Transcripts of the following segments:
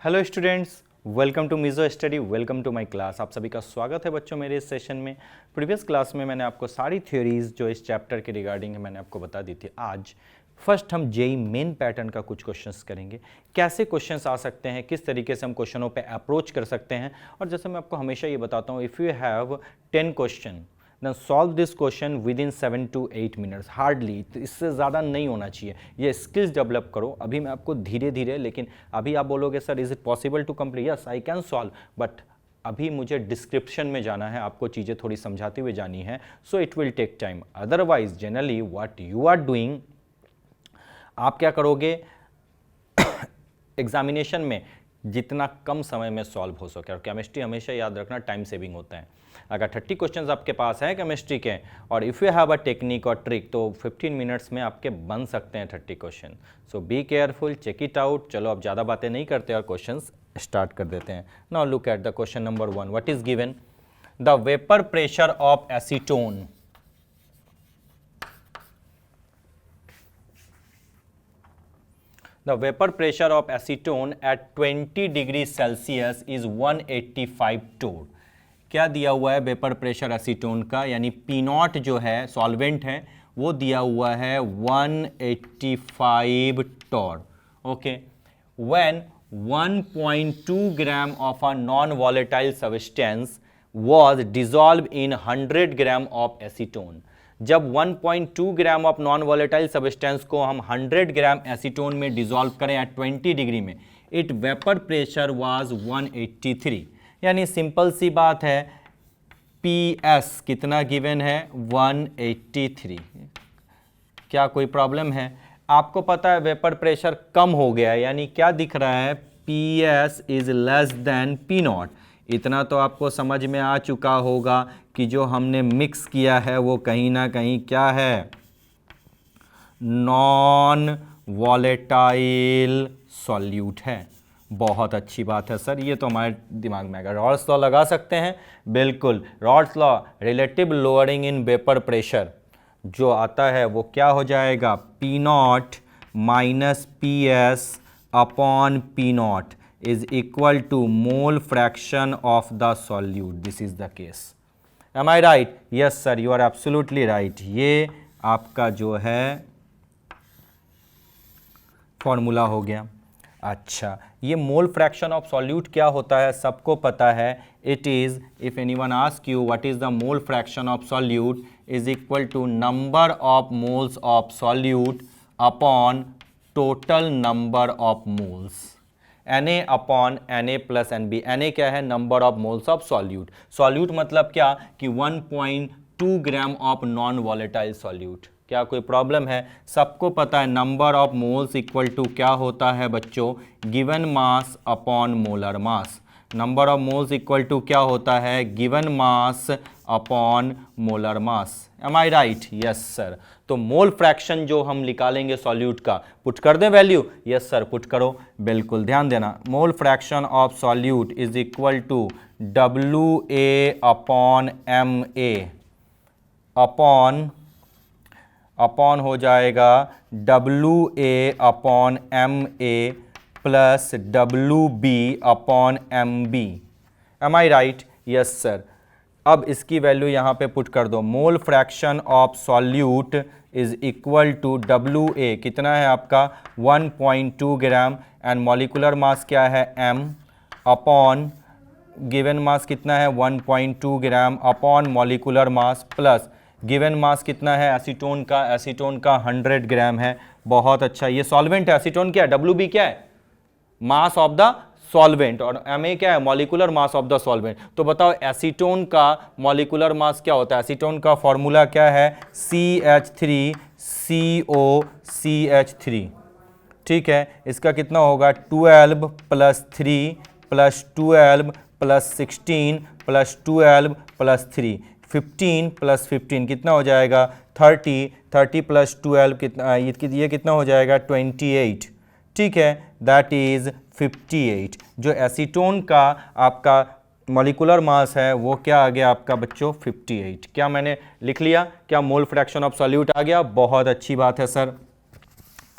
Hello students, welcome to Mizo study, welcome to my class. आप सभी का स्वागत है बच्चों मेरे इस सेशन में। प्रीवियस क्लास में मैंने आपको सारी थ्योरीज जो इस चैप्टर के रिगार्डिंग है मैंने आपको बता दी थी। आज फर्स्ट हम जेई मेन पैटर्न का कुछ क्वेश्चंस करेंगे, कैसे क्वेश्चंस आ सकते हैं, किस तरीके से हम क्वेश्चनों पे अप्रोच कर सकते हैं। और जैसे मैं आपको हमेशा ये बताता हूँ, if you have 10 question then solve this question within 7 to 8 minutes, hardly, इससे ज़्यादा नहीं होना चाहिए। ये स्किल्स डेवलप करो। अभी मैं आपको धीरे धीरे, लेकिन अभी आप बोलोगे sir is it possible to complete, yes I can solve, but अभी मुझे डिस्क्रिप्शन में जाना है, आपको चीज़ें थोड़ी समझाते हुए जानी है, so it will take time. Otherwise generally what you are doing, आप क्या करोगे एग्जामिनेशन में जितना कम समय में सॉल्व हो सके। और केमिस्ट्री हमेशा याद रखना टाइम सेविंग होता है। अगर 30 क्वेश्चंस आपके पास हैं केमिस्ट्री के, और if you have a technique और ट्रिक, तो 15 मिनट्स में आपके बन सकते हैं 30 question. So be careful, check it out. चलो अब ज़्यादा बातें नहीं करते और क्वेश्चंस स्टार्ट कर देते हैं। Now look at the question number 1। What is given? The vapour pressure of acetone The vapor pressure of acetone at 20 degree Celsius is 185 torr। क्या दिया हुआ है वेपर प्रेशर एसीटोन का, यानी पी नॉट जो है सॉल्वेंट है वो दिया हुआ है 185 torr. Okay, when 1.2 gram of a non volatile substance was dissolved in 100 gram of acetone. जब 1.2 gram of non volatile substance को हम 100 ग्राम एसीटोन में डिसॉल्व करें एट 20 डिग्री में, इट वेपर प्रेशर वाज 183। यानी सिंपल सी बात है, PS कितना गिवन है? 183। क्या कोई प्रॉब्लम है? आपको पता है वेपर प्रेशर कम हो गया है, यानी क्या दिख रहा है? PS is less than P not. इतना तो आपको समझ में आ चुका होगा कि जो हमने मिक्स किया है वो कहीं ना कहीं क्या है? नॉन वॉलेटाइल सॉल्यूट है। बहुत अच्छी बात है सर, ये तो हमारे दिमाग में आएगा। रॉल्स लॉ लगा सकते हैं, बिल्कुल। Rawls law, relative lowering in vapour pressure जो आता है वो क्या हो जाएगा? P not minus PS upon P not is equal to mole fraction of the solute. This is the case. Am I right? Yes sir, you are absolutely right. ये आपका जो है फॉर्मूला हो गया। अच्छा, ये मोल फ्रैक्शन ऑफ सॉल्यूट क्या होता है सबको पता है। It is, if anyone ask you what is the mole fraction of solute, is equal to number of moles of solute upon total number of moles. Na upon Na plus NB। Na क्या है? Number of moles of solute. Solute मतलब क्या कि 1.2 gram of non volatile solute. क्या कोई problem है? सबको पता है number of moles equal to क्या होता है बच्चों? Given mass upon molar mass. Number of moles equal to क्या होता है? Given mass upon molar mass. Am I right? Yes sir. तो मोल फ्रैक्शन जो हम निकालेंगे सॉल्यूट का, पुट कर दें वैल्यू? यस सर, पुट करो, बिल्कुल ध्यान देना। Mole fraction of solute is equal to WA upon MA upon हो जाएगा WA upon MA plus WB upon MB। Am I right? Yes sir. अब इसकी वैल्यू यहाँ पे पुट कर दो। Mole fraction of solute is equal to WA कितना है आपका? 1.2 ग्राम एंड मॉलिकुलर मास क्या है? M अपॉन गिवन मास कितना है? 1.2 ग्राम upon molecular mass plus given mass कितना है एसीटोन का? एसीटोन का 100 ग्राम है। बहुत अच्छा, ये सॉल्वेंट है। एसीटोन क्या है? WB क्या है? Mass of the solvent. और MA क्या है? Molecular mass of the solvent. तो बताओ एसीटोन का मॉलिकुलर मास क्या होता है? एसीटोन का फॉर्मूला क्या है? CH3COCH3। ठीक है, इसका कितना होगा? 12 plus 3 plus 12 plus 16 plus 12 plus 3, 15 plus 15 कितना हो जाएगा? 30। 30 प्लस 12 कितना? ये कितना हो जाएगा? 28। ठीक है, दैट इज 58। जो एसीटोन का आपका मॉलिकुलर मास है वो क्या आ गया आपका बच्चों? 58। क्या मैंने लिख लिया? क्या मोल फ्रैक्शन ऑफ सॉल्यूट आ गया? बहुत अच्छी बात है सर।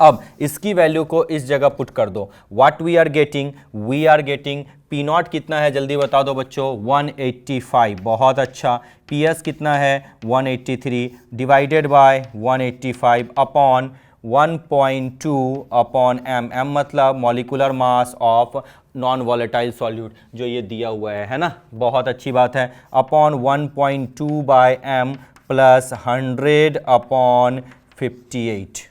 अब इसकी वैल्यू को इस जगह पुट कर दो। What we are getting P naught कितना है जल्दी बता दो बच्चों, 185। बहुत अच्छा। पी एस कितना है 183 divided by 185 upon 1.2 upon M. M मतलब molecular mass of non volatile solute, जो ये दिया हुआ है ना, बहुत अच्छी बात है। Upon 1.2 by M plus 100 upon 58।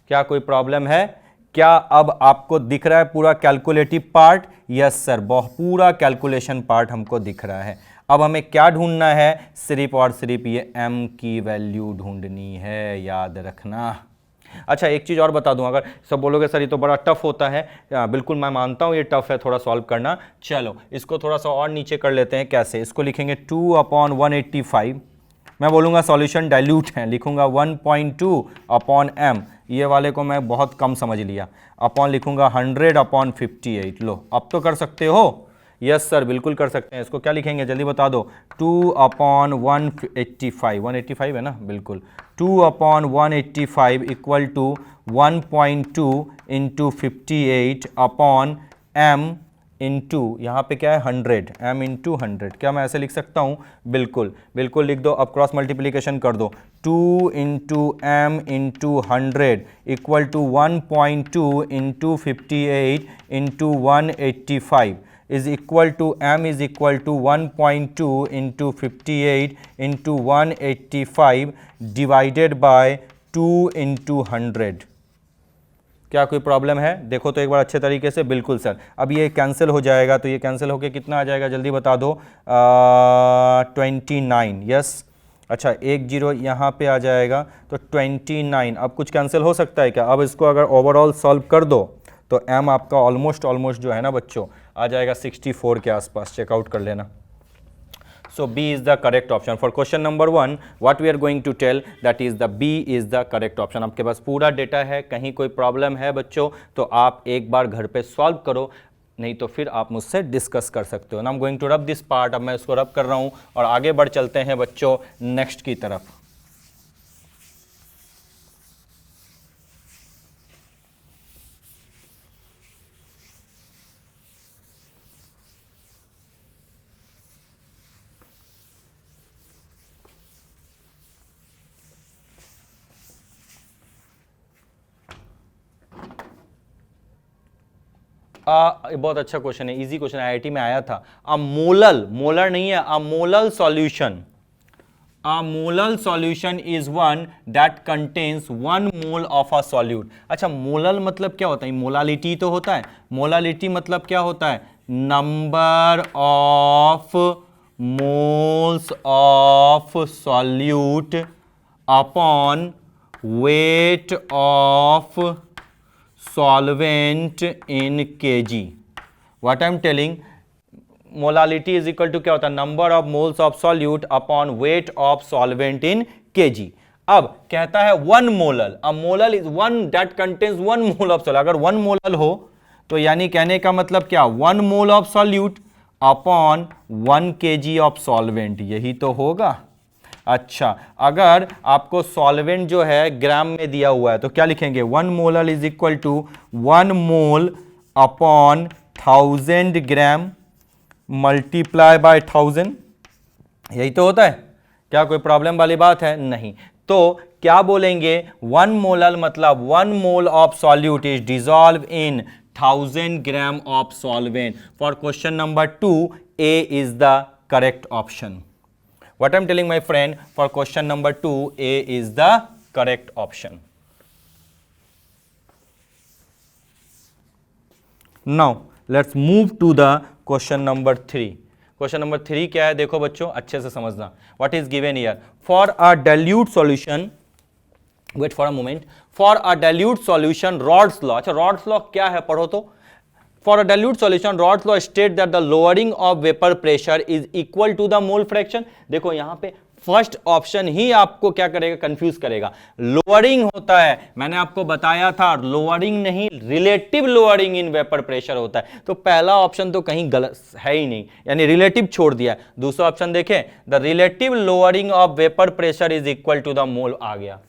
क्या कोई प्रॉब्लम है? क्या अब आपको दिख रहा है पूरा कैलकुलेटिव पार्ट? यस सर, पूरा कैलकुलेशन पार्ट हमको दिख रहा है। अब हमें क्या ढूंढना है? सिर्फ और सिर्फ ये m की वैल्यू ढूंढनी है, याद रखना। अच्छा एक चीज़ और बता दूं, अगर सब बोलोगे सर ये तो बड़ा टफ होता है, बिल्कुल मैं मानता हूं ये टफ है थोड़ा सॉल्व करना। चलो इसको थोड़ा सा और नीचे कर लेते हैं। कैसे? इसको लिखेंगे 2 अपॉन 185। मैं बोलूँगा सॉल्यूशन डाइल्यूट है, लिखूंगा 1.2 अपॉन एम, ये वाले को मैं बहुत कम समझ लिया, अपॉन लिखूंगा 100 अपॉन 58। लो अब तो कर सकते हो। यस सर बिल्कुल कर सकते हैं। इसको क्या लिखेंगे जल्दी बता दो, 2 अपॉन 185, 185 है ना, बिल्कुल 2 upon 185 equal to 1.2 into 58 upon M into, यहाँ पे क्या है 100, m इंटू 100। क्या मैं ऐसे लिख सकता हूँ? बिल्कुल बिल्कुल लिख दो। अब क्रॉस मल्टीप्लिकेशन कर दो, 2 into M into 100 equal to 1.2 into 58 into 185 is equal to m is equal to 1.2 into 58 into 185 divided by 2 into 100। क्या कोई प्रॉब्लम है? देखो तो एक बार अच्छे तरीके से। बिल्कुल सर। अब ये कैंसिल हो जाएगा, तो ये कैंसिल होके कितना आ जाएगा जल्दी बता दो, 29। यस अच्छा, 1 0 यहाँ पे आ जाएगा तो 29। अब कुछ कैंसिल हो सकता है क्या? अब इसको अगर ओवरऑल सॉल्व कर दो तो m आपका ऑलमोस्ट जो है ना बच्चों आ जाएगा 64 के आसपास। चेकआउट कर लेना। So B is the correct option for question number 1. What we are going to tell that is the B is the correct option. आपके पास पूरा डेटा है, कहीं कोई प्रॉब्लम है बच्चों तो आप एक बार घर पे सॉल्व करो, नहीं तो फिर आप मुझसे डिस्कस कर सकते हो। ना I am going to rub this part. अब मैं इसको रब कर रहा हूँ और आगे बढ़ चलते हैं बच्चों नेक्स्ट की तरफ। बहुत अच्छा क्वेश्चन है, इजी क्वेश्चन, आईआईटी में आया था। अ मोलर नहीं है, a molal solution, a molal solution is one that contains 1 mole of a solute। अच्छा मोलल मतलब क्या होता है? मोलालिटी तो होता है। मोलालिटी मतलब क्या होता है? Number of moles of solute upon weight of solvent in kg। What I am telling, molality is equal to क्या होता है? Number of moles of solute upon weight of solvent in kg। अब कहता है 1 molal, a molal is 1 that contains 1 mole of solute. अगर 1 molal हो तो यानी कहने का मतलब क्या? 1 mole of solute upon 1 kg of solvent, यही तो होगा। अच्छा अगर आपको सॉल्वेंट जो है ग्राम में दिया हुआ है तो क्या लिखेंगे? 1 molal is equal to 1 mole upon 1000 gram multiply by 1000, यही तो होता है। क्या कोई प्रॉब्लम वाली बात है? नहीं। तो क्या बोलेंगे? 1 मोलल मतलब 1 mole of solute is dissolve in 1000 gram of solvent. For question number 2 A is the correct option. What I'm telling my friend, for question number 2 A is the correct option. Now let's move to the question number 3. Question number 3 क्या है? देखो बच्चों अच्छे से समझना। What is given here? For a dilute solution, wait for a moment, for a dilute solution Rod's law, अच्छा Rod's law क्या है पढ़ो तो। For a dilute solution Rod's law state that the lowering of vapor pressure is equal to the mole fraction। देखो यहाँ पे first option ही आपको क्या करेगा? कंफ्यूज करेगा। लोअरिंग होता है, मैंने आपको बताया था, लोअरिंग नहीं relative lowering in vapour pressure होता है। तो पहला ऑप्शन तो कहीं गलत है ही नहीं, यानी रिलेटिव छोड़ दिया है। दूसरा ऑप्शन देखें, the relative lowering of vapour pressure is equal to the mole आ गया।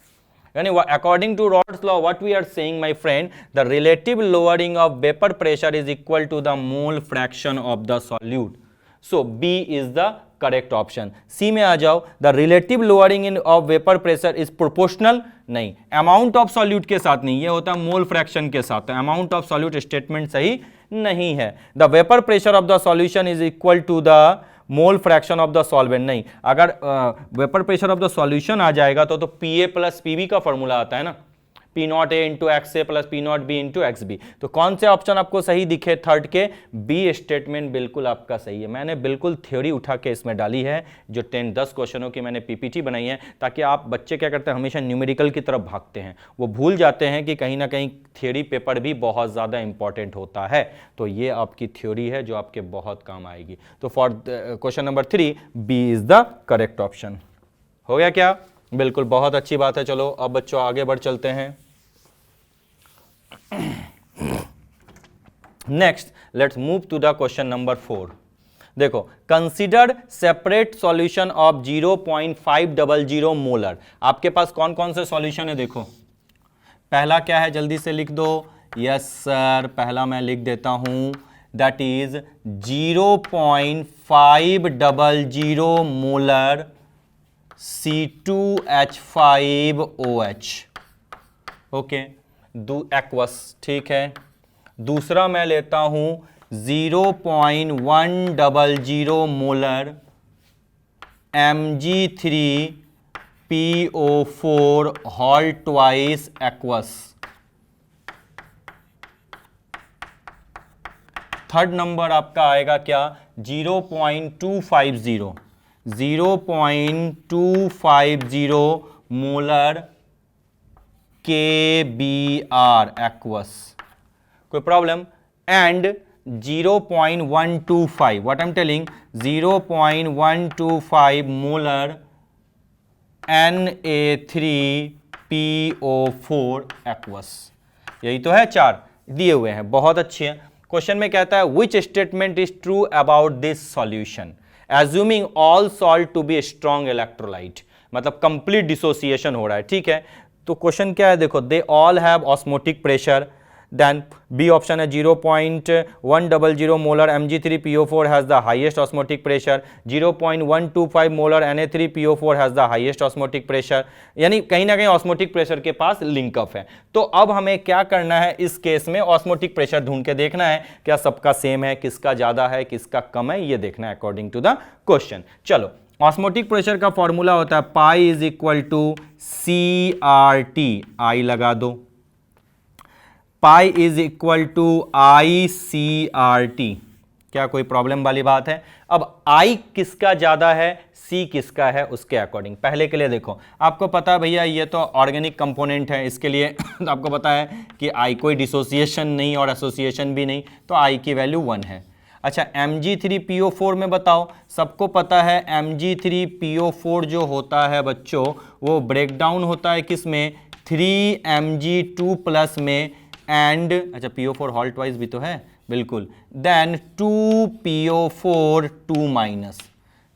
यानी according to Raoult's law what we are saying my friend, the relative lowering of vapour pressure is equal to the mole fraction of the solute. So B is the correct option. C में आ जाओ, the relative lowering in of vapour pressure is proportional, नहीं, amount of solute के साथ नहीं, ये होता है मोल फ्रैक्शन के साथ, अमाउंट ऑफ सॉल्यूट स्टेटमेंट सही नहीं है। The vapour pressure of the solution is equal to the mole fraction of the solvent, नहीं, अगर vapour pressure of the solution आ जाएगा तो P A plus P B का फॉर्मूला आता है ना, P naught A into X A plus P naught B into X B. तो कौन से ऑप्शन आपको सही दिखे थर्ड के? बी स्टेटमेंट बिल्कुल आपका सही है। मैंने बिल्कुल थ्योरी उठा के इसमें डाली है, जो 10-10 क्वेश्चनों की मैंने पीपीटी बनाई है, ताकि आप बच्चे क्या करते हैं, हमेशा न्यूमेरिकल की तरफ भागते हैं, वो भूल जाते हैं कि कहीं ना कहीं थ्योरी पेपर भी बहुत ज़्यादा इंपॉर्टेंट होता है। तो ये आपकी थ्योरी है जो आपके बहुत काम आएगी। तो for question number 3 B is the correct option. हो गया क्या? बिल्कुल, बहुत अच्छी बात है। चलो अब बच्चों आगे बढ़ चलते हैं। Next let's move to the question number 4। देखो, consider separate solution of 0.500 molar. आपके पास कौन कौन से सॉल्यूशन है? देखो, पहला क्या है, जल्दी से लिख दो। यस सर, पहला मैं लिख देता हूं, that is 0.500 molar C2H5OH, okay, aqueous, ठीक है। दूसरा मैं लेता हूं 0.100 molar Mg3PO4 hall twice aqueous. Third number आपका आएगा क्या? 0.250 मोलर KBr एक्वस। कोई problem? And 0.125, what I am telling, 0.125 molar Na3PO4 aqueous. यही तो है, 4 दिए हुए हैं, बहुत अच्छे हैं। क्वेश्चन में कहता है which statement is true about this solution, assuming all salt to be strong electrolyte, मतलब कंप्लीट डिसोसिएशन हो रहा है, ठीक है। तो क्वेश्चन क्या है, देखो, they all have osmotic pressure, then B option है 0.100 molar Mg3PO4 has the highest osmotic pressure, 0.125 molar Na3PO4 has the highest osmotic pressure, यानी कहीं ना कहीं ऑस्मोटिक प्रेशर के पास लिंकअप है। तो अब हमें क्या करना है, इस केस में ऑस्मोटिक प्रेशर ढूंढ के देखना है, क्या सबका सेम है, किसका ज्यादा है, किसका कम है, ये देखना है अकॉर्डिंग टू द क्वेश्चन। चलो, ऑस्मोटिक प्रेशर का फॉर्मूला होता है pi is equal to CRT, I लगा दो, pi is equal to ICRT। क्या कोई प्रॉब्लम वाली बात है? अब I किसका ज्यादा है, C किसका है, उसके अकॉर्डिंग। पहले के लिए देखो, आपको पता है भैया ये तो ऑर्गेनिक कंपोनेंट है, इसके लिए आपको पता है कि I कोई डिसोसिएशन नहीं और एसोसिएशन भी नहीं, तो I की वैल्यू 1 है। अच्छा, Mg3PO4 में बताओ, सबको पता है Mg3PO4 जो होता है बच्चों, वो ब्रेकडाउन होता है किस में, 3Mg2 प्लस में, एंड अच्छा PO4 हॉल ट्वाइस भी तो है, बिल्कुल, देन 2PO4 2 माइनस,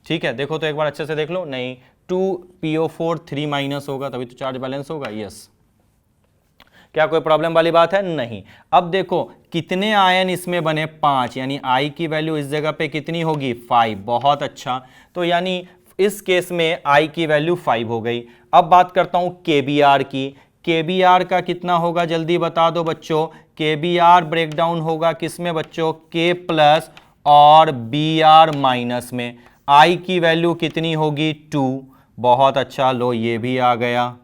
ठीक है। देखो तो एक बार अच्छे से देख लो, नहीं, 2PO4 3 माइनस होगा तभी तो चार्ज बैलेंस होगा, यस। क्या कोई प्रॉब्लम वाली बात है? नहीं। अब देखो कितने आयन इसमें बने, 5, यानी I की वैल्यू इस जगह पे कितनी होगी, 5, बहुत अच्छा। तो यानी इस केस में I की वैल्यू 5 हो गई। अब बात करता हूं KBr की, KBr का कितना होगा, जल्दी बता दो बच्चों। KBr ब्रेकडाउन होगा किसमें बच्चों, K प्लस और Br माइनस में। I की वैल्यू कितनी होगी, 2, बहुत अच्छा, लो ये भी आ गया,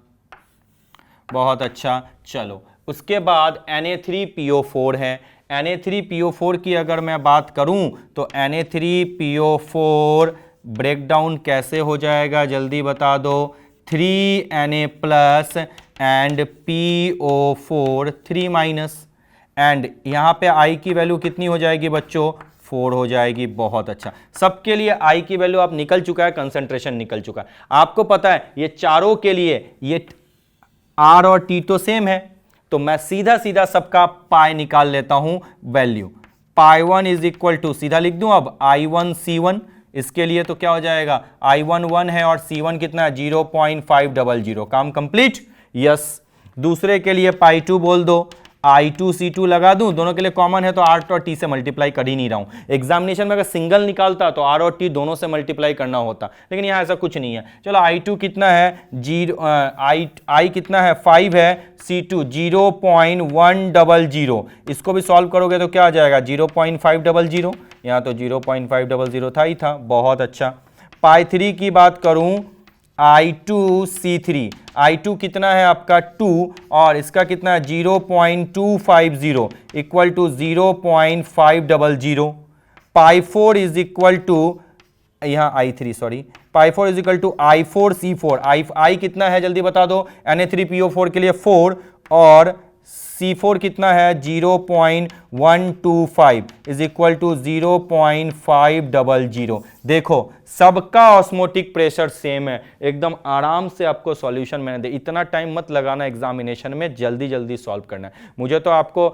बहुत अच्छा। चलो, उसके बाद Na3PO4 है, Na3PO4 की अगर मैं बात करूं तो Na3PO4 ब्रेकडाउन कैसे हो जाएगा, जल्दी बता दो, 3Na plus and PO4 3 minus, and यहाँ पे I की वैल्यू कितनी हो जाएगी बच्चों, 4 हो जाएगी, बहुत अच्छा। सबके लिए I की वैल्यू आप निकल चुका है, कंसंट्रेशन निकल चुका है। आपको पता है ये चारों के लिए ये R और T तो सेम है, तो मैं सीधा सीधा सबका पाई निकाल लेता हूं वैल्यू। पाई1 इज इक्वल टू, सीधा लिख दूं अब, I1 C1, इसके लिए तो क्या हो जाएगा, I1 1 है और C1 कितना है, 0.500, काम कंप्लीट। यस, दूसरे के लिए पाई 2 बोल दो, I2C2 लगा दूं, दोनों के लिए कॉमन है तो R और T से मल्टीप्लाई कर ही नहीं रहा हूं। एग्जामिनेशन में अगर सिंगल निकालता तो R और T दोनों से मल्टीप्लाई करना होता, लेकिन यहां ऐसा कुछ नहीं है। चलो I2 कितना है, I कितना है 5 है, C2 0.100, इसको भी सॉल्व करोगे तो क्या आ जाएगा 0.500, यहाँ तो 0.500 था ही था। बहुत अच्छा। पाई 3 की बात करूं, I2C3, I2 कितना है आपका 2 और इसका कितना है 0.250 equal to 0.500। Pi 4 is equal to, यहाँ I3 sorry, pi 4 is equal to I4C4, I कितना है जल्दी बता दो, Na3PO4 के लिए 4 और C4 कितना है 0.125 इज इक्वल टू 0.500। देखो सबका ऑस्मोटिक प्रेशर सेम है, एकदम आराम से आपको सॉल्यूशन मैंने दे, इतना टाइम मत लगाना एग्जामिनेशन में, जल्दी जल्दी सॉल्व करना है। मुझे तो आपको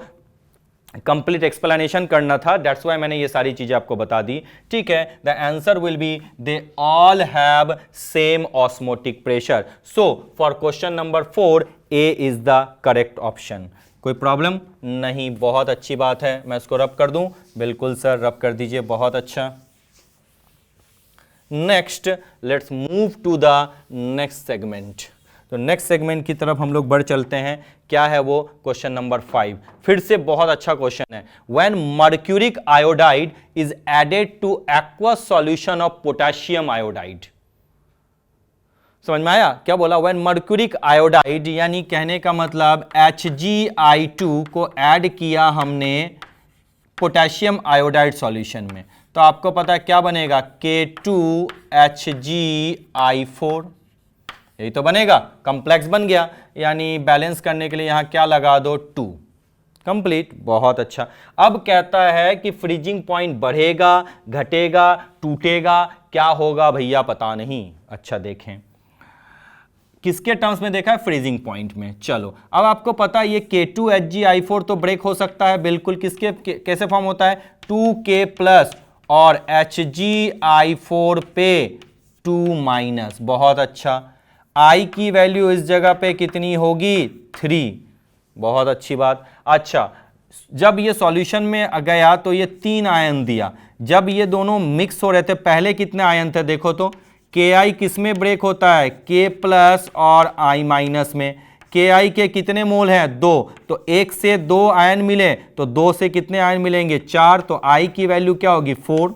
कंप्लीट एक्सप्लेनेशन करना था, दैट्स वाई मैंने ये सारी चीजें आपको बता दी। ठीक है, the answer will be they all have same osmotic pressure. So for question number 4 A is the correct option. कोई प्रॉब्लम नहीं, बहुत अच्छी बात है। मैं इसको रब कर दूं, बिल्कुल सर रब कर दीजिए, बहुत अच्छा। Next let's move to the next segment. तो नेक्स्ट सेगमेंट की तरफ हम लोग बढ़ चलते हैं। क्या है वो, क्वेश्चन नंबर 5, फिर से बहुत अच्छा क्वेश्चन है। When mercuric iodide is added to aqueous solution of potassium iodide. समझ में आया क्या बोला, व्हेन मर्क्यूरिक आयोडाइड, यानी कहने का मतलब HgI2 को ऐड किया हमने पोटेशियम आयोडाइड सॉल्यूशन में, तो आपको पता है क्या बनेगा, K2HgI4, यही तो बनेगा, कॉम्प्लेक्स बन गया, यानी बैलेंस करने के लिए यहां क्या लगा दो 2, कंप्लीट। बहुत अच्छा। अब कहता है कि फ्रीजिंग पॉइंट बढ़ेगा, घटेगा, टूटेगा, क्या होगा भैया पता नहीं। अच्छा देखें किसके टर्म्स में देखा है, फ्रीजिंग पॉइंट में। चलो अब आपको पता है ये K2HgI4 तो ब्रेक हो सकता है बिल्कुल, किसके कैसे फॉर्म होता है 2K प्लस और HgI4 पे 2 माइनस। बहुत अच्छा। I की वैल्यू इस जगह पे कितनी होगी 3, बहुत अच्छी बात। अच्छा जब ये सॉल्यूशन में गया तो ये 3 आयन दिया, जब ये दोनों मिक्स हो रहे थे पहले कितने आयन थे देखो तो, Ki किस में ब्रेक होता है, K प्लस और I माइनस में। Ki के कितने मोल हैं 2, तो 1 से 2 आयन मिले तो 2 से कितने आयन मिलेंगे 4, तो I की वैल्यू क्या होगी 4।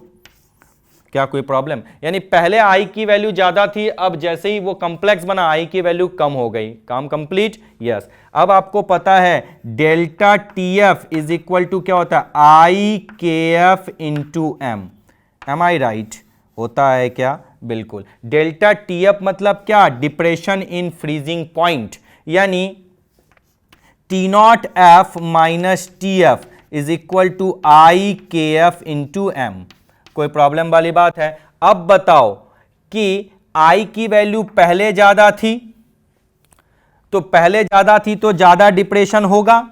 क्या कोई प्रॉब्लम, यानी पहले I की वैल्यू ज्यादा थी, अब जैसे ही वो कॉम्प्लेक्स बना I की वैल्यू कम हो गई। काम कंप्लीट। यस। अब आपको पता है delta TF is equal to क्या होता है IKF into M, am I right, होता है क्या, बिल्कुल। डेल्टा TF मतलब क्या, डिप्रेशन इन फ्रीजिंग पॉइंट, यानी T0F minus TF is equal to IKF into M। कोई प्रॉब्लम वाली बात है। अब बताओ कि I की वैल्यू पहले ज्यादा थी, तो पहले ज्यादा थी तो ज्यादा डिप्रेशन होगा,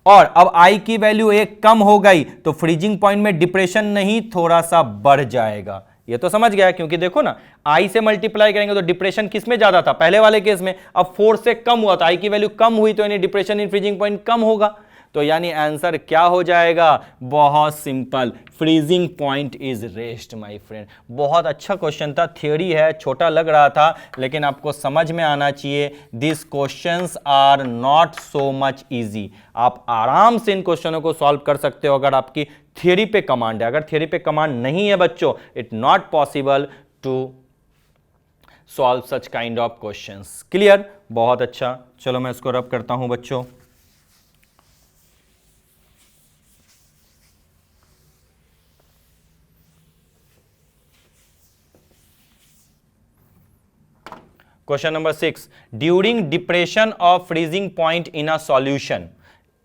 और अब I की वैल्यू 1 कम हो गई तो फ्रीजिंग पॉइंट में डिप्रेशन नहीं थोड़ा सा बढ़ जाएगा। ये तो समझ गया, क्योंकि देखो ना I से मल्टीप्लाई करेंगे तो डिप्रेशन किस में ज्यादा था, पहले वाले केस में, अब 4 से कम हुआ तो I की वैल्यू कम हुई तो यानी डिप्रेशन इन फ्रीजिंग पॉइंट कम होगा। तो यानी आंसर क्या हो जाएगा, बहुत simple, freezing point is rest my friend. बहुत अच्छा क्वेश्चन था, थ्योरी है, छोटा लग रहा था, लेकिन आपको समझ में आना चाहिए this questions are not so much easy. आप आराम से इन क्वेश्चनों को सॉल्व कर सकते हो अगर आपकी थ्योरी पे कमांड है। अगर थ्योरी पे कमांड नहीं है बच्चों, it not possible to solve such kind of questions. Clear, बहुत अच्छा। चलो मैं इसको रब करता हूं बच्चों। Question number 6, during depression of freezing point in a solution.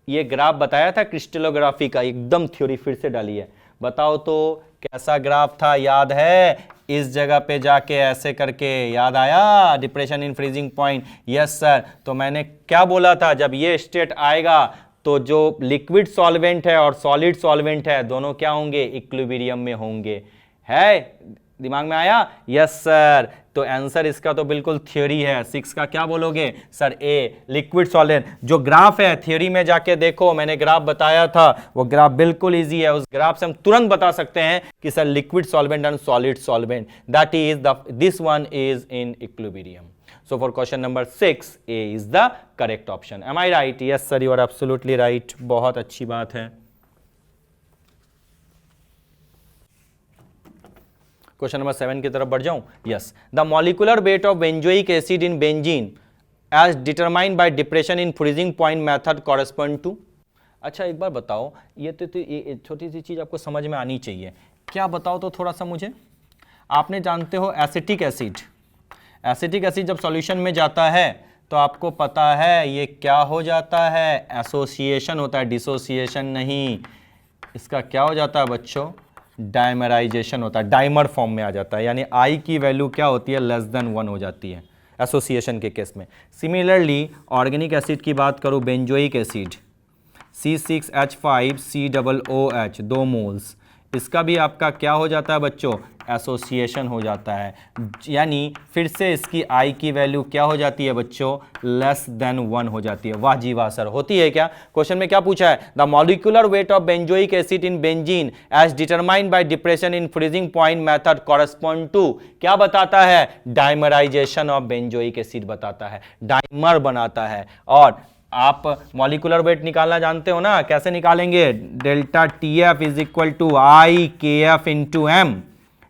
ये ग्राफ बताया था क्रिस्टलोग्राफी का, एकदम थ्योरी फिर से डाली है। बताओ तो कैसा ग्राफ था, याद है, इस जगह पे जाके ऐसे करके, याद आया, depression in freezing point. Yes sir. तो मैंने क्या बोला था, जब ये स्टेट आएगा तो जो लिक्विड सॉल्वेंट है और सॉलिड सॉल्वेंट है दोनों क्या होंगे, इक्विलिब्रियम में होंगे। है दिमाग में आया? Yes sir. तो आंसर इसका तो बिल्कुल थ्योरी है। 6 का क्या बोलोगे सर? ए, लिक्विड सॉलिड। जो ग्राफ है थ्योरी में जाके देखो, मैंने ग्राफ बताया था, वो ग्राफ बिल्कुल इजी है। उस ग्राफ से हम तुरंत बता सकते हैं कि sir liquid solvent and solid solvent, that is this one is in equilibrium. So for question number 6, A is the correct option. Am I right? Yes sir, you are absolutely right. बहुत अच्छी बात है। Question number 7 की तरफ बढ़ जाऊं। Yes, the molecular weight of benzoic acid in benzene as determined by depression in freezing point method correspond to. अच्छा एक बार बताओ, ये तो ये छोटी सी चीज आपको समझ में आनी चाहिए। क्या बताओ तो थोड़ा सा मुझे। आपने जानते हो एसिटिक एसिड, एसिटिक एसिड जब सॉल्यूशन में जाता है तो आपको पता है ये क्या हो जाता है? एसोसिएशन होता है, डिसोसिएशन नहीं। इसका क्या हो जाता है बच्चों? डाइमराइजेशन होता है, डाइमर फॉर्म में आ जाता है, यानी आई की वैल्यू क्या होती है? लेस देन 1 हो जाती है एसोसिएशन के केस में। सिमिलरली ऑर्गेनिक एसिड की बात करूँ, बेंजोइक एसिड C6H5COOH 2 मोल्स, इसका भी आपका क्या हो जाता है बच्चों? एसोसिएशन हो जाता है, यानी फिर से इसकी आई की वैल्यू क्या हो जाती है बच्चों? लेस देन 1 हो जाती है। वाह जी वाह सर, होती है क्या? क्वेश्चन में क्या पूछा है? The molecular weight of benzoic acid in benzene as determined by depression in freezing point method correspond to, क्या बताता है? डाइमराइजेशन ऑफ बेंजोइक एसिड बताता है, डाइमर बनाता है। और आप मॉलिक्यूलर वेट निकालना जानते हो ना, कैसे निकालेंगे? Delta TF is equal to IKF into M।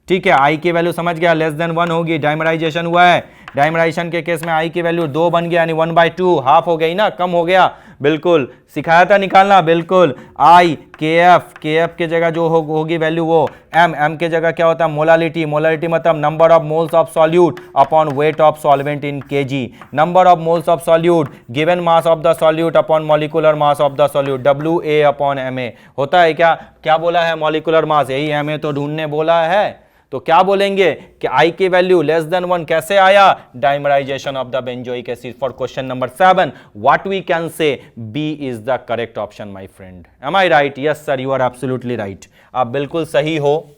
ठीक है, आई की वैल्यू समझ गया, लेस देन 1 होगी, डाइमराइजेशन हुआ है। डाइमराइजेशन के केस में आई की वैल्यू 2 बन गया, यानी 1/2, हाफ हो गई ना, कम हो गया। बिल्कुल सिखाया था निकालना, बिल्कुल। IKF, KF के जगह जो होगी वैल्यू वो M के जगह क्या होता है? मोलालिटी। मोलालिटी मतलब number of moles of solute upon weight of solvent in kg। Number of moles of solute given mass of the solute upon molecular mass of the solute, WA upon MA। होता है क्या? क्या बोला है? Molecular mass, यही MA तो ढूंढने बोला है। तो क्या बोलेंगे कि आई की वैल्यू लेस देन 1 कैसे आया? Dimerization of the benzoic acid. For question number 7 what we can say? B is the correct option my friend. Am I right? Yes sir, you are absolutely right, आप बिल्कुल सही हो।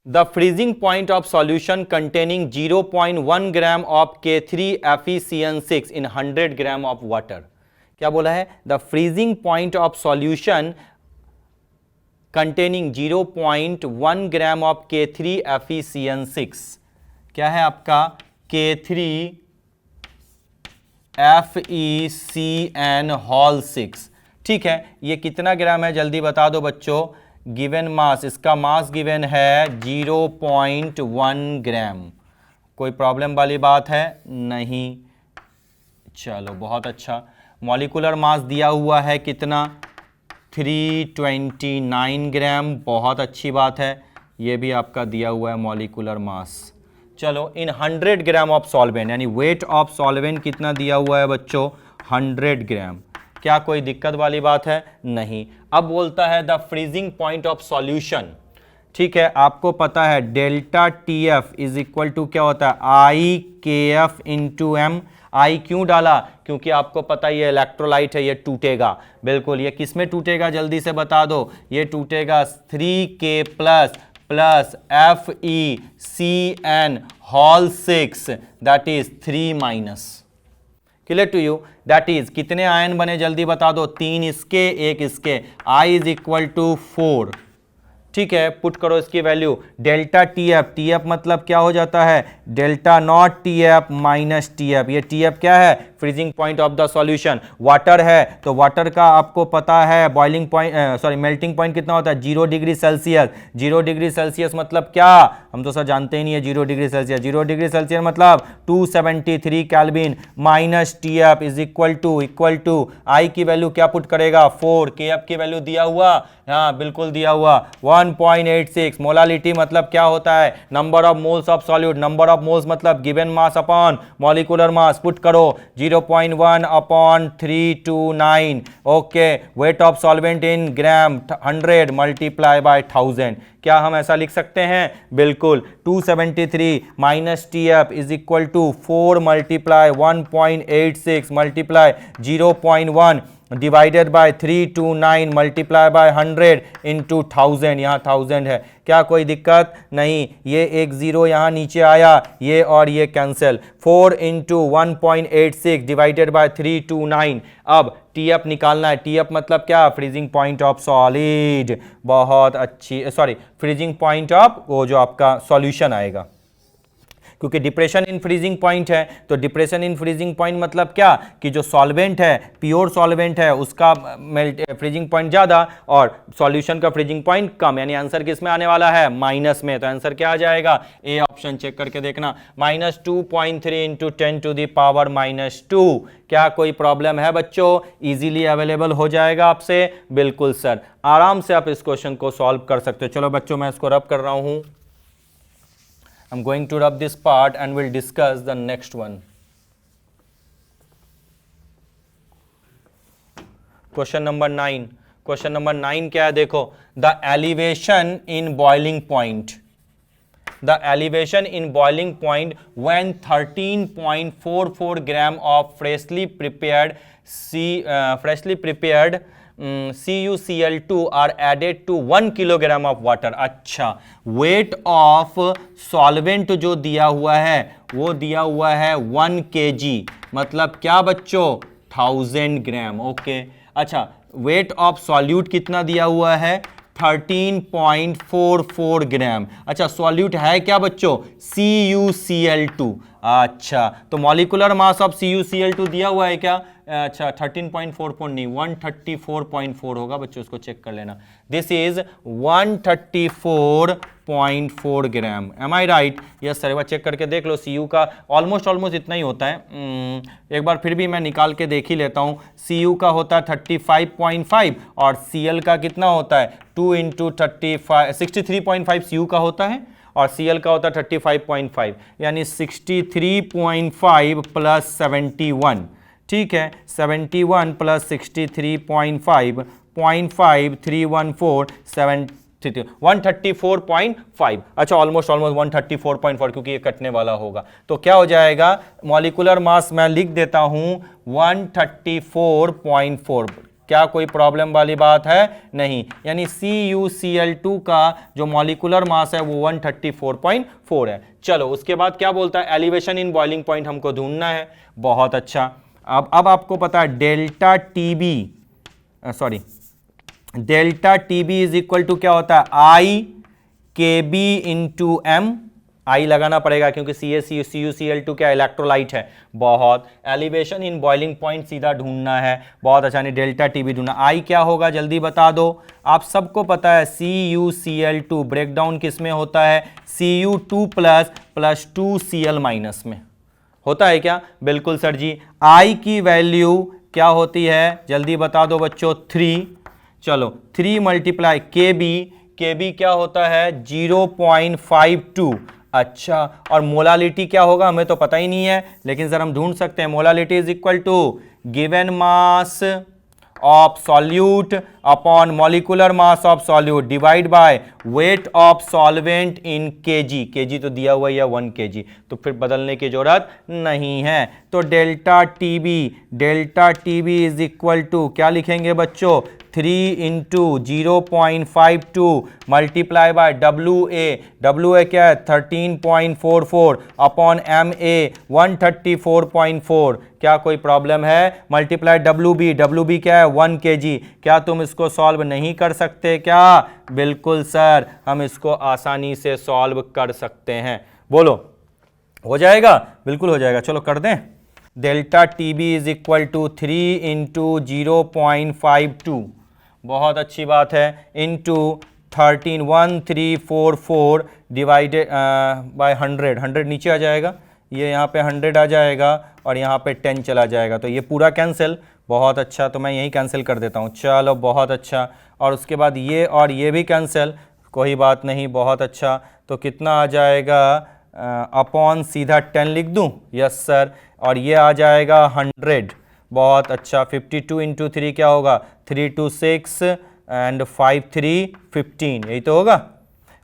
The freezing point of solution containing 0.1 gram of K3FeCN6 in 100 gram of water. क्या बोला है? The freezing point of solution containing 0.1 gram of K3FeCN6 क्या है आपका? K3FeCN6। ठीक है, ये कितना ग्राम है जल्दी बता दो बच्चों। गिवन मास, इसका मास गिवन है 0.1 ग्राम। कोई प्रॉब्लम वाली बात है? नहीं। चलो बहुत अच्छा। मॉलिक्यूलर मास दिया हुआ है कितना? 329 ग्राम। बहुत अच्छी बात है, ये भी आपका दिया हुआ है मॉलिक्यूलर मास। चलो, इन 100 ग्राम ऑफ सॉल्वेंट, यानी वेट ऑफ सॉल्वेंट कितना दिया हुआ है बच्चों? 100 ग्राम। क्या कोई दिक्कत वाली बात है? नहीं। अब बोलता है the freezing point of solution. ठीक है, आपको पता है delta TF is equal to क्या होता है? IKF into M। आई क्यों डाला? क्योंकि आपको पता है ये इलेक्ट्रोलाइट है, ये टूटेगा। बिल्कुल, ये किस में टूटेगा जल्दी से बता दो। ये टूटेगा 3K plus FeCN whole 6 that is 3-। Clear to you? That is कितने आयन बने जल्दी बता दो। 3 इसके, 1 इसके। I is equal to 4। ठीक है, पुट करो इसकी वैल्यू। डेल्टा TF मतलब क्या हो जाता है? Delta not TF minus TF। ये TF क्या है? Freezing point of the solution. Water है तो वाटर का आपको पता है बॉइलिंग पॉइंट, मेल्टिंग पॉइंट कितना होता है? 0 डिग्री सेल्सियस। 0 डिग्री सेल्सियस मतलब क्या? हम तो सर जानते ही नहीं है 0 डिग्री सेल्सियस। 0 डिग्री सेल्सियस मतलब 273 kelvin minus TF is equal to i की वैल्यू क्या पुट करेगा? 4। KF की वैल्यू दिया हुआ, हाँ बिल्कुल दिया हुआ 1.86। मोलालिटी मतलब क्या होता है? Number of moles of solute. Number of moles मतलब given mass upon molecular mass. Put करो 0.1 upon 329. Okay, weight of solvent in gram 100 multiply by 1000. क्या हम ऐसा लिख सकते हैं? बिल्कुल. 273 minus TF is equal to 4 multiply 1.86 multiply 0.1 divided by 329 multiply by 100 into 1000. यहाँ 1000 है. क्या कोई दिक्कत नहीं? ये एक ज़ीरो यहाँ नीचे आया, ये और ये कैंसिल. 4 into 1.86 divided by 329. अब TF निकालना है. TF मतलब क्या? Freezing point of solid. बहुत अच्छी, सॉरी, फ्रीजिंग पॉइंट ऑफ वो जो आपका सॉल्यूशन आएगा, क्योंकि डिप्रेशन इन फ्रीजिंग पॉइंट है. तो डिप्रेशन इन फ्रीजिंग पॉइंट मतलब क्या? कि जो सॉल्वेंट है, प्योर सॉल्वेंट है, उसका फ्रीजिंग पॉइंट ज़्यादा और सॉल्यूशन का फ्रीजिंग पॉइंट कम. यानी आंसर किस में आने वाला है? माइनस में. तो आंसर क्या आ जाएगा? A option. चेक करके देखना. -2.3 इंटू 10 टू द पावर -2. क्या कोई प्रॉब्लम है बच्चों? इजीली अवेलेबल हो जाएगा आपसे. बिल्कुल सर, आराम से आप इस क्वेश्चन को सॉल्व कर सकते हो. चलो बच्चों, मैं इसको रब कर रहा हूँ. I'm going to rub this part and we'll discuss the next one. Question number 9. Question number 9 क्या है? देखो, the elevation in boiling point. The elevation in boiling point when 13.44 gram of freshly prepared CuCl2 are added to 1 kilogram of water. अच्छा, weight of solvent जो दिया हुआ है वो दिया हुआ है 1 kg. मतलब क्या बच्चों? 1000 ग्राम. ओके. अच्छा, weight of solute कितना दिया हुआ है? 13.44 ग्राम. अच्छा, सॉल्यूट है क्या बच्चों? CuCl2. अच्छा, तो मॉलिकुलर मास ऑफ CuCl2 दिया हुआ है क्या? अच्छा, 13.44 नहीं, 134.4 होगा बच्चों, उसको चेक कर लेना. This is 134.4 gram. Am I right? Yes sir. एक बार चेक करके देख लो. Cu का ऑलमोस्ट इतना ही होता है. एक बार फिर भी मैं निकाल के देख ही लेता हूँ. Cu का होता है 35.5 और Cl का कितना होता है? 2 इंटू 35, 63.5 Cu का होता है और Cl का होता है 35.5. यानी 63.5 प्लस 71. ठीक है, 71 प्लस 63.5 0.5 314 134.5. अच्छा, ऑलमोस्ट 134.4 क्योंकि ये कटने वाला होगा. तो क्या हो जाएगा? मॉलिकुलर मास मैं लिख देता हूं 134.4. क्या कोई प्रॉब्लम वाली बात है? नहीं. यानी CuCl2 का जो मॉलिकुलर मास है वो 134.4 है. चलो, उसके बाद क्या बोलता है? एलिवेशन इन बॉइलिंग पॉइंट हमको ढूंढना है. बहुत अच्छा. अब आपको पता है delta TB is equal to क्या होता है? IKB into M. आई लगाना पड़ेगा क्योंकि CuCl2 क्या इलेक्ट्रोलाइट है. बहुत. एलिवेशन इन बॉइलिंग पॉइंट सीधा ढूंढना है. बहुत अच्छा. नहीं, डेल्टा टीबी ढूंढना. आई क्या होगा जल्दी बता दो. आप सबको पता है CuCl2 ब्रेकडाउन किस में होता है? Cu2 प्लस 2Cl माइनस में होता है क्या? बिल्कुल सर जी. आई की वैल्यू क्या होती है जल्दी बता दो बच्चों? 3. चलो, 3 मल्टीप्लाई KB क्या होता है? 0.52. अच्छा, और मोलालिटी क्या होगा? हमें तो पता ही नहीं है, लेकिन सर हम ढूंढ सकते हैं. Molality is equal to given mass of solute upon molecular mass of solute divide by weight of solvent in kg तो दिया हुआ है 1 kg, तो फिर बदलने की जरूरत नहीं है. तो delta TB is equal to क्या लिखेंगे बच्चों? 3 इंटू 0.52 मल्टीप्लाई बाय WA क्या है? 13.44 अपॉन MA 134.4. क्या कोई प्रॉब्लम है? मल्टीप्लाई WB क्या है? 1 kg. क्या तुम इसको सॉल्व नहीं कर सकते क्या? बिल्कुल सर, हम इसको आसानी से सॉल्व कर सकते हैं. बोलो, हो जाएगा? बिल्कुल हो जाएगा. चलो कर दें. Delta TB is equal to 3 into 0.52. बहुत अच्छी बात है. इंटू 13,1344 डिवाइडेड बाय 100 नीचे आ जाएगा. ये यहाँ पे 100 आ जाएगा और यहाँ पे 10 चला जाएगा, तो ये पूरा कैंसिल. बहुत अच्छा, तो मैं यही कैंसिल कर देता हूँ. चलो, बहुत अच्छा. और उसके बाद ये और ये भी कैंसिल. कोई बात नहीं. बहुत अच्छा. तो कितना आ जाएगा? अपॉन सीधा 10 लिख दूं, यस सर, और ये आ जाएगा 100, बहुत अच्छा। 52 इंटू 3 क्या होगा, 3 2 6 एंड 5 3 15, यही तो होगा।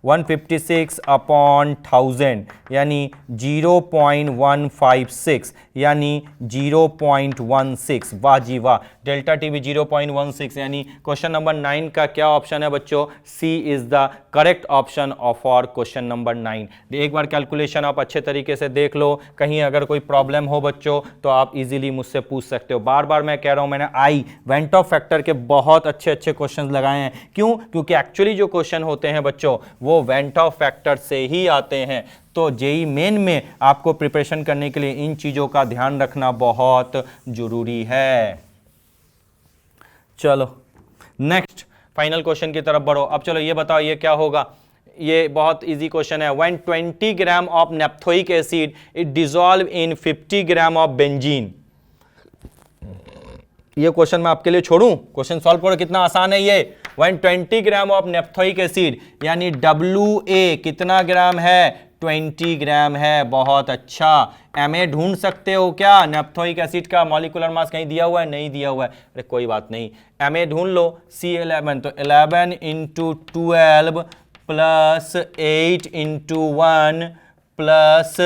156 अपॉन 1000 यानी 0.156 यानी 0.16, वाह जी वाह, डेल्टा टी भी 0.16, यानी क्वेश्चन नंबर 9 का क्या ऑप्शन है बच्चों, C is the correct option of our question number 9। एक बार कैलकुलेशन आप अच्छे तरीके से देख लो, कहीं अगर कोई प्रॉब्लम हो बच्चों तो आप इजीली मुझसे पूछ सकते हो। बार बार मैं कह रहा हूं, मैंने वेंट ऑफ फैक्टर के बहुत अच्छे अच्छे क्वेश्चंस लगाए हैं। क्यों? क्योंकि एक्चुअली जो क्वेश्चन होते हैं बच्चों वो वेंट ऑफ फैक्टर से ही आते हैं। तो जेई मेन में आपको प्रिपरेशन करने के लिए इन चीजों का ध्यान रखना बहुत जरूरी है। चलो नेक्स्ट फाइनल क्वेश्चन की तरफ बढ़ो। अब चलो ये बताओ ये क्या होगा, ये बहुत इजी क्वेश्चन है। When 20 gram of naphthoic acid it dissolve in 50 gram of benzene. ये क्वेश्चन मैं आपके लिए छोड़ूं, क्वेश्चन सॉल्व करो, कितना आसान है ये। When 20 gram of naphthoic acid यानी WA कितना ग्राम है, 20 ग्राम है, बहुत अच्छा। MA ढूंढ सकते हो क्या, नेप्थोइक एसिड का मॉलिक्यूलर मास कहीं दिया हुआ है, नहीं दिया हुआ है, अरे कोई बात नहीं, MA ढूंढ लो। C11 तो 11 into 12 plus 8 into 1 plus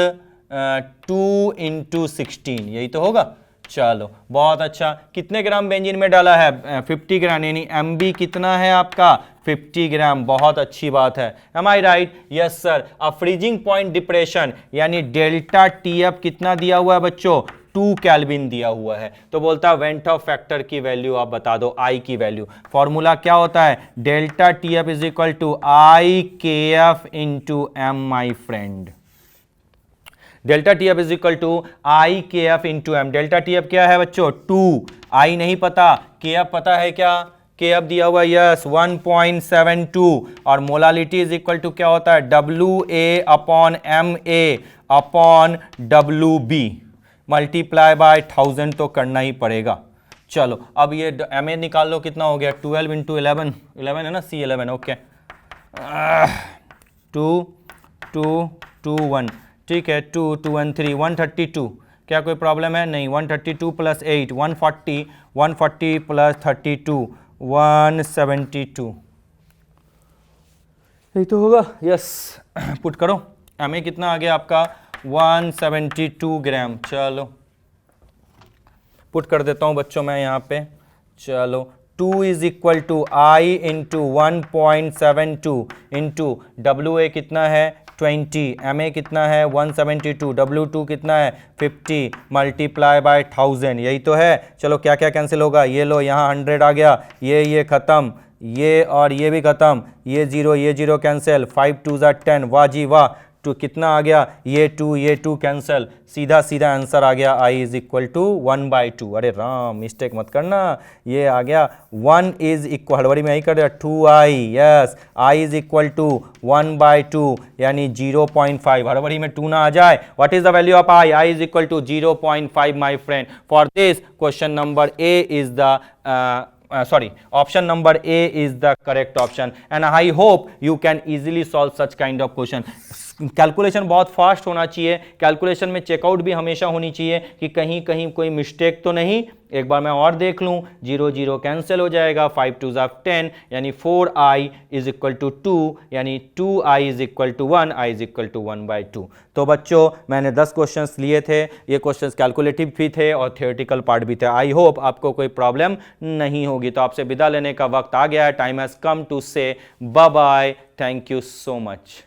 2 into 16, यही तो होगा। चलो बहुत अच्छा, कितने ग्राम बेंजीन में डाला है, 50 ग्राम, यानी MB कितना है आपका, 50 ग्राम, बहुत अच्छी बात है। M I right, yes sir. अब फ्रीजिंग पॉइंट डिप्रेशन यानी डेल्टा TF कितना दिया हुआ है बच्चों, 2 केल्विन दिया हुआ है। तो बोलता है वेंट ऑफ फैक्टर की वैल्यू आप बता दो, I की वैल्यू। फॉर्मूला क्या होता है, delta TF is equal to IKF into M, my friend. Delta TF is equal to IKF into M। Delta TF क्या है बच्चों, 2, I नहीं पता, KF पता है क्या, KF दिया हुआ यस 1.72, और मोलालिटी इज इक्वल टू क्या होता है, WA upon MA upon WB multiply by 1000 तो करना ही पड़ेगा। चलो अब ये MA निकाल लो, कितना हो गया, 12 इंटू 11, 11 है ना, C11, ओके, 2 2 2 1, ठीक है, 2 2 1 3, 132, क्या कोई प्रॉब्लम है, नहीं। 132 प्लस 8 140, 140 प्लस 32 172, यही तो होगा, यस। पुट करो, MA कितना आ गया आपका, 172 ग्राम। चलो पुट कर देता हूं बच्चों मैं यहाँ पे। चलो 2 is equal to I into 1.72 into WA कितना है, 20, MA कितना है, 172, W2 कितना है, 50 मल्टीप्लाई बाय 1000, यही तो है। चलो क्या क्या कैंसिल होगा, ये लो यहाँ 100 आ गया, ये खत्म, ये और ये भी खत्म, ये 0 कैंसिल, 5 2 10, वाह जी वाह। 2 कितना आ गया, ये 2 कैंसिल, सीधा सीधा आंसर आ गया I इज इक्वल टू 1/2। अरे राम, मिस्टेक मत करना, ये आ गया 1 इज इक्वल, हड़बड़ी में यही कर दिया, 2I, yes, I is equal to 1/2 यानी 0.5, हड़बड़ी में 2 ना आ जाए। What is the value of I is equal to 0.5 my friend. For this question number A is the option number A is the correct option, and I hope you can easily solve such kind of question. Calculation बहुत fast होना चाहिए, calculation में checkout भी हमेशा होनी चाहिए कि कहीं कहीं कोई मिस्टेक तो नहीं। एक बार मैं और देख लूँ, 0 कैंसिल हो जाएगा, 5 2 10 यानी 4I इज इक्वल टू 2 यानी 2I is equal to 1, I is equal to 1/2। तो बच्चों मैंने 10 क्वेश्चंस लिए थे, ये क्वेश्चंस कैलकुलेटिव भी थे और थियोरेटिकल पार्ट भी थे। आई होप आपको कोई प्रॉब्लम नहीं होगी। तो आपसे विदा लेने का वक्त आ गया है, time has come to say bye bye, thank you so much.